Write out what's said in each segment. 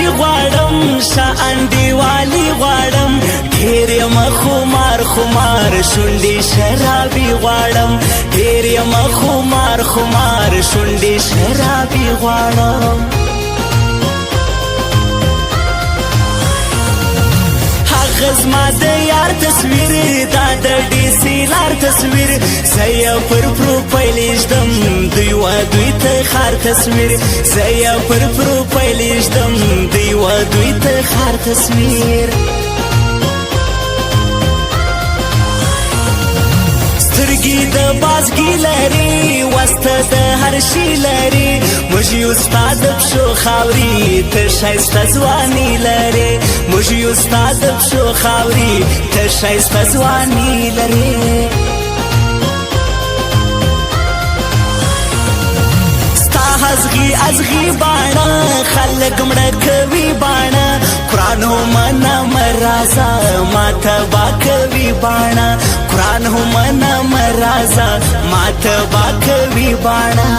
والی غواړم شان دیوالی غواړم ډېر یم خمار خمار شونډې شرابي غواړم ډېر یم خمار خمار شونډې شرابي غواړم هغه زما د یار تصویر دا د ډیسي لار تصویر زه یې پر پروفایل ایږدم دوی و دوی ته خار تصویر زه یې پر پروفایل ایږدم دوی و دوی ته خار تصویر سترګې د بازګي لري وسته د هر شي لري موږ یو ستا د پښو خاورې ته ښایسته ځواني لرې موږ یو ستا د پښو خاورې ته ښایسته ځواني لرې ازغي ازغي باڼه خلک مړه کوي باڼه قرآن همنه مرازه ماته با کوي باڼه قرآن همنه مرازه ماته با کوي باڼه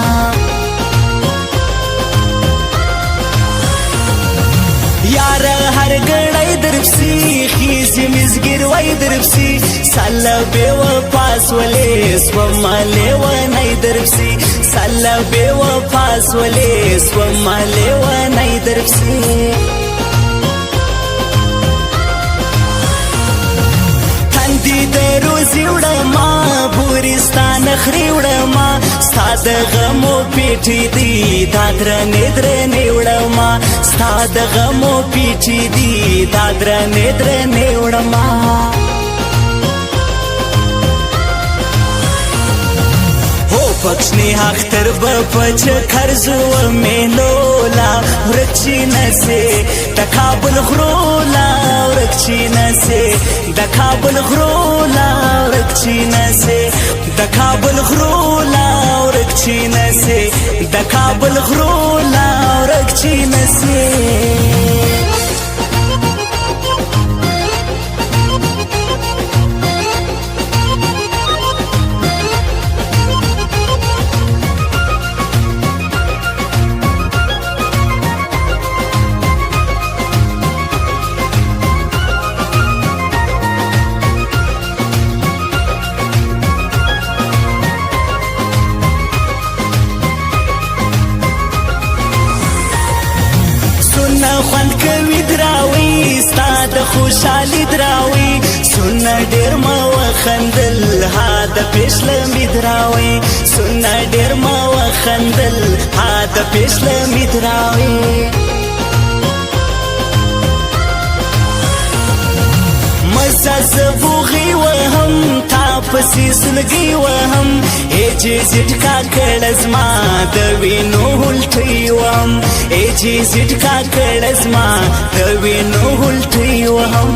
یاره هر ګړی درپسې خیزې مزګر وای درپسې سله بې وفا سولې سومه لیونی درپسې سله بې وفا سولې سومه لیونی درپسې تندې د روزي وړمه بورې ستا نخرې وړمه ستا د غمو پیټې دي دا درنې درنې وړمه ستا د غمو پیټې دي دا درنې درنې وړمه پکشنی اختر به پچ کرزو مینولا ورکچی نسه د کابل غرولا ورکچی نسه د کابل غرولا ورکچی نسه د کابل غرولا ورکچی نسه د کابل غرولا ورکچی نسه خوند کوي دراوي ستا د خوشحالي دراوي سونه ډېر ما وخندل ها د پیشلمي دراوي سونه ډېر ما وخندل ها د پیشلمي دراوي مزه زبوغي وهم تا پسې زړګي وهم ایجې زټکا کړه زما د وینو هلټۍ وهم ایجې زټکا کړه زما د وینو هلټۍ وهم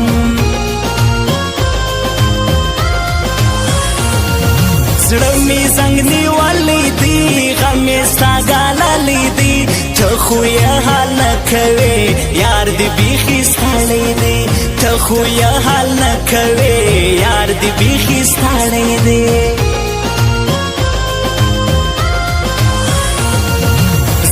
زړه مې زنګ نیولی دی غم مې ستا ګاللی دی ته خو یې حال نه کوې یار دې بیخي ستړی دی ته خو یې حال نه کوې یار دې بیخي ستړی دی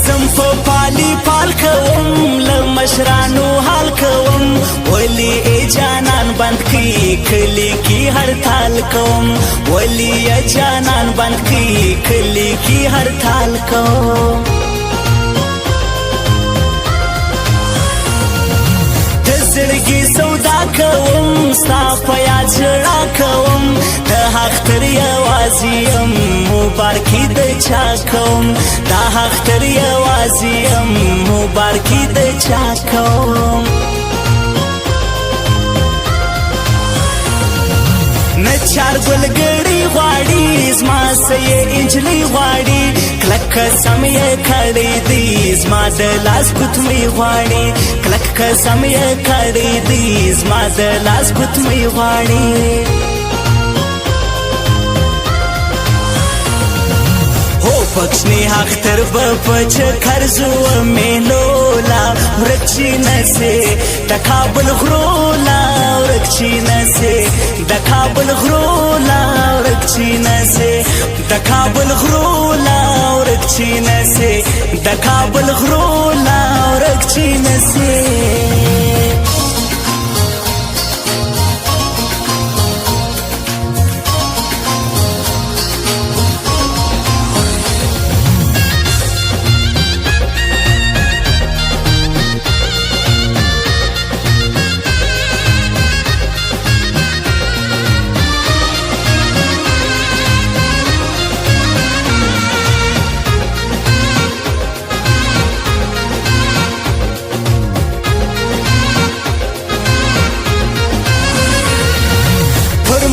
زم په پالي پال کوم له مشرانو حال کوم ولی ای جانان بند کی کلی کی هر تال کوم ولی ای جانان بند کی کلی کی هر تال کوم زړګي سودا کوم ستا په یاد ژړا کوم د اختر یوازې یم مبارکي د چا کوم د اختر یوازې یم مبارکي د چا کوم نه چار ګلګړي غواړي زما سه یې انجلۍ غواړي کلک قسم یې کړی دی زما د لاس ګوتمۍ غواړي کلک قسم یې کړی دی زما د لاس ګوتمۍ غواړي پکشنی اختر به پچ کرزو مینولا ورکچی نسه د کابل غرولا ورکچی نسه د کابل غرولا ورکچی نسه د کابل غرولا ورکچی نسه د کابل غرولا ورک چی نسی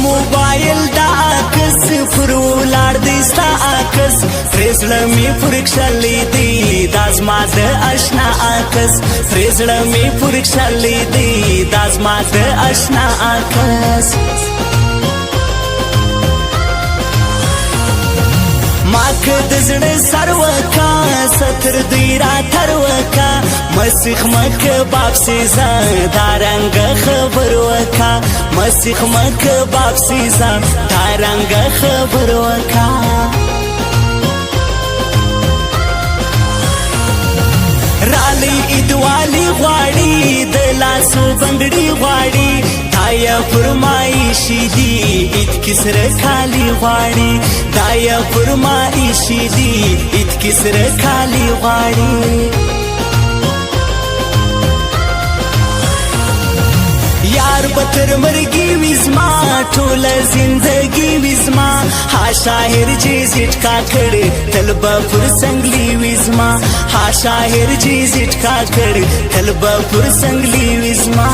موبایل دا عکس پر ولاړ دی ستا عکس پرې زړه مې پرکښلی دی دا زما د اشنا عکس پرې زړه مې پرکښلی دی دا زما د اشنا عکس ما که د زړه سر وکا ستر دوی را تر وکا مسیح مکه باپ سیزا دا رنګ خبر وکا مسیح مکه باپ سیزا دا رنګ خبر وکا رالی ایدوالی غواړي د لاسو بنګړي غواړي دایا فرمایشي دي ات کسر کالی غواړي دایا فرمایشي دي ات کسر کالی غواړي یار بتر مرگی وزما ټول زندگی وزما ها شاعر جی زټ کا کړي طلبه پر سنگلی وزما ها شاعر جی زټ کا کړي طلبه پر سنگلی وزما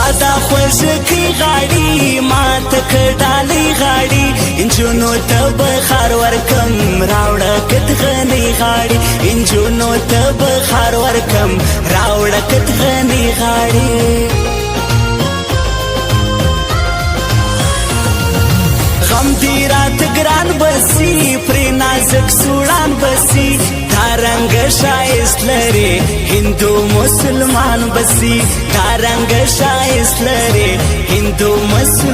ساده خوش کی غاړي ما تک ډالي غاړي انجونو ته بخار ورکم راوړه کتغنی غاړي انجونو ته بخار ورکم راوړه کتغنی غاړي غم دی رات ګران بسی پر نازک سوړان بسی دا رنګ شایست لري هندو مسلمان بسی دا رنګ شایست لري هندو مسلمان